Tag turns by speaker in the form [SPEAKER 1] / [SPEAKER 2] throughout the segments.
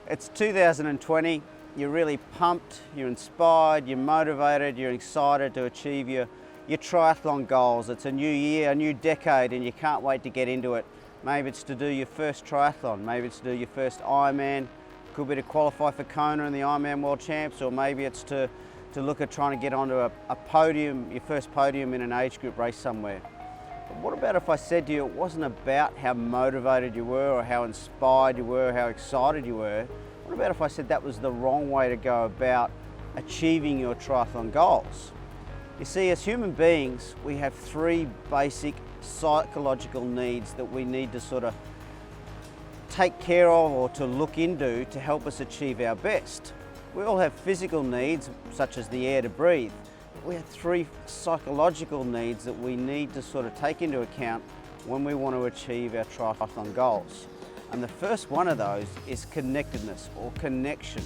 [SPEAKER 1] It's 2020, you're really pumped, you're inspired, you're motivated, you're excited to achieve your triathlon goals. It's a new year, a new decade, and you can't wait to get into it. Maybe it's to do your first triathlon, maybe it's to do your first Ironman, could be to qualify for Kona in the Ironman World Champs, or maybe it's to look at trying to get onto a podium, your first podium in an age group race somewhere. But what about if I said to you it wasn't about how motivated you were or how inspired you were or how excited you were? What about if I said that was the wrong way to go about achieving your triathlon goals? You see, as human beings, we have three basic psychological needs that we need to sort of take care of or to look into to help us achieve our best. We all have physical needs, such as the air to breathe. We have three psychological needs that we need to sort of take into account when we want to achieve our triathlon goals. And the first one of those is connectedness or connection.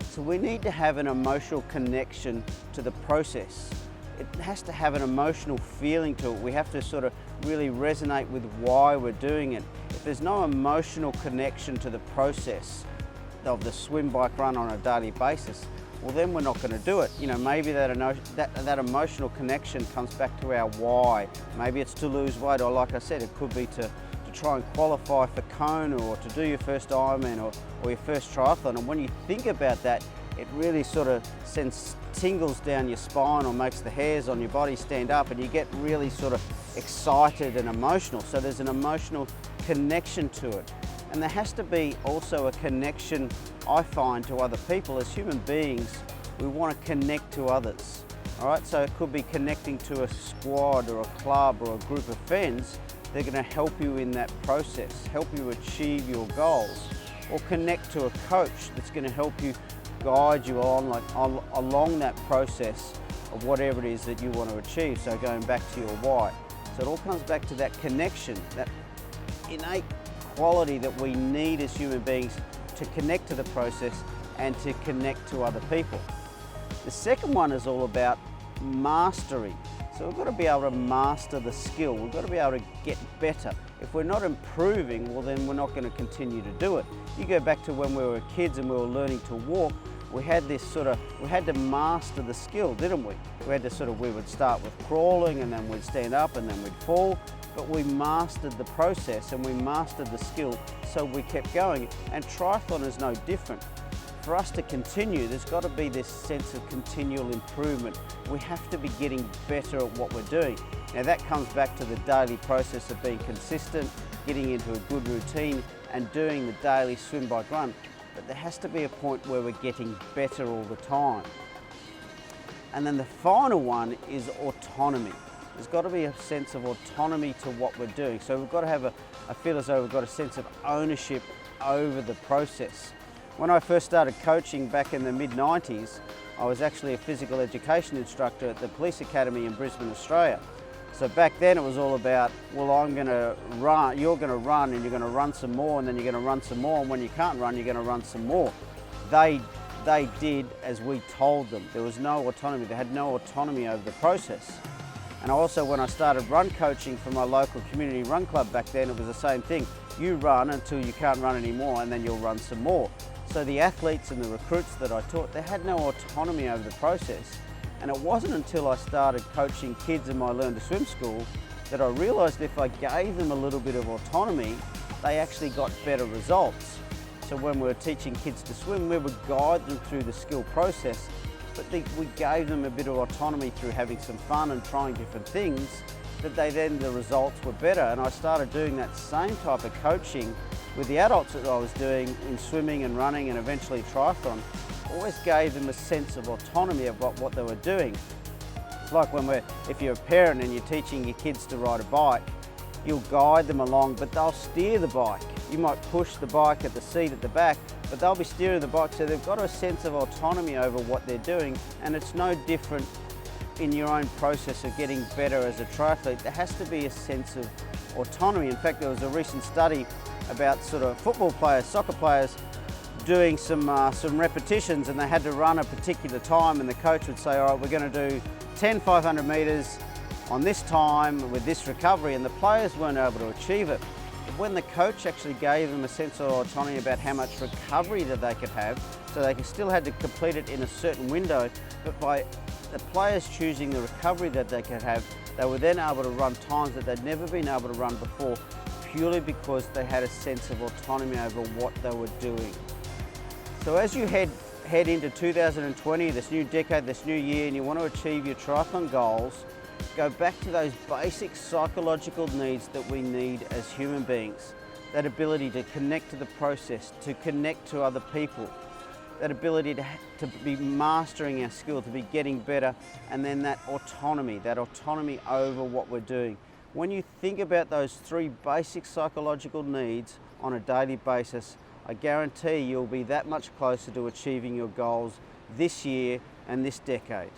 [SPEAKER 1] So we need to have an emotional connection to the process. It has to have an emotional feeling to it. We have to sort of really resonate with why we're doing it. If there's no emotional connection to the process of the swim, bike, run on a daily basis, well then we're not going to do it. You know, maybe that emotional connection comes back to our why. Maybe it's to lose weight, or like I said, it could be to try and qualify for Kona, or to do your first Ironman or your first triathlon. And when you think about that, it really sort of sends tingles down your spine or makes the hairs on your body stand up, and you get really sort of excited and emotional. So there's an emotional connection to it. And there has to be also a connection, I find, to other people. As human beings, we want to connect to others. All right, so it could be connecting to a squad or a club or a group of friends. They're going to help you in that process, help you achieve your goals. Or connect to a coach that's going to help you, guide you along that process of whatever it is that you want to achieve. So going back to your why. So it all comes back to that connection, that innate quality that we need as human beings to connect to the process and to connect to other people. The second one is all about mastery. So we've got to be able to master the skill. We've got to be able to get better. If we're not improving, well then we're not going to continue to do it. You go back to when we were kids and we were learning to walk, we had to master the skill, didn't we? We would start with crawling, and then we'd stand up, and then we'd fall. But we mastered the process and we mastered the skill, so we kept going. And triathlon is no different. For us to continue, there's got to be this sense of continual improvement. We have to be getting better at what we're doing. Now that comes back to the daily process of being consistent, getting into a good routine and doing the daily swim, bike, run. But there has to be a point where we're getting better all the time. And then the final one is autonomy. There's got to be a sense of autonomy to what we're doing. So we've got to have I feel as though we've got a sense of ownership over the process. When I first started coaching back in the mid-90s, I was actually a physical education instructor at the Police Academy in Brisbane, Australia. So back then it was all about, well, I'm going to run, you're going to run, and you're going to run some more, and then you're going to run some more, and when you can't run, you're going to run some more. They did as we told them. There was no autonomy. They had no autonomy over the process. And also, when I started run coaching for my local community run club back then, it was the same thing. You run until you can't run anymore, and then you'll run some more. So the athletes and the recruits that I taught, they had no autonomy over the process. And it wasn't until I started coaching kids in my Learn to Swim school that I realised if I gave them a little bit of autonomy, they actually got better results. So when we were teaching kids to swim, we would guide them through the skill process, but we gave them a bit of autonomy through having some fun and trying different things, that the results were better. And I started doing that same type of coaching with the adults that I was doing in swimming and running and eventually triathlon. Always gave them a sense of autonomy of what they were doing. It's like if you're a parent and you're teaching your kids to ride a bike, you'll guide them along, but they'll steer the bike. You might push the bike at the seat at the back, but they'll be steering the bike, so they've got a sense of autonomy over what they're doing. And it's no different in your own process of getting better as a triathlete. There has to be a sense of autonomy. In fact, there was a recent study about sort of football players, soccer players, doing some repetitions, and they had to run a particular time, and the coach would say, all right, we're going to do 10 500 metres on this time with this recovery, and the players weren't able to achieve it. when the coach actually gave them a sense of autonomy about how much recovery that they could have, so they still had to complete it in a certain window, but by the players choosing the recovery that they could have, they were then able to run times that they'd never been able to run before, purely because they had a sense of autonomy over what they were doing. So as you head into 2020, this new decade, this new year, and you want to achieve your triathlon goals, go back to those basic psychological needs that we need as human beings. That ability to connect to the process, to connect to other people, that ability to be mastering our skill, to be getting better, and then that autonomy over what we're doing. When you think about those three basic psychological needs on a daily basis, I guarantee you'll be that much closer to achieving your goals this year and this decade.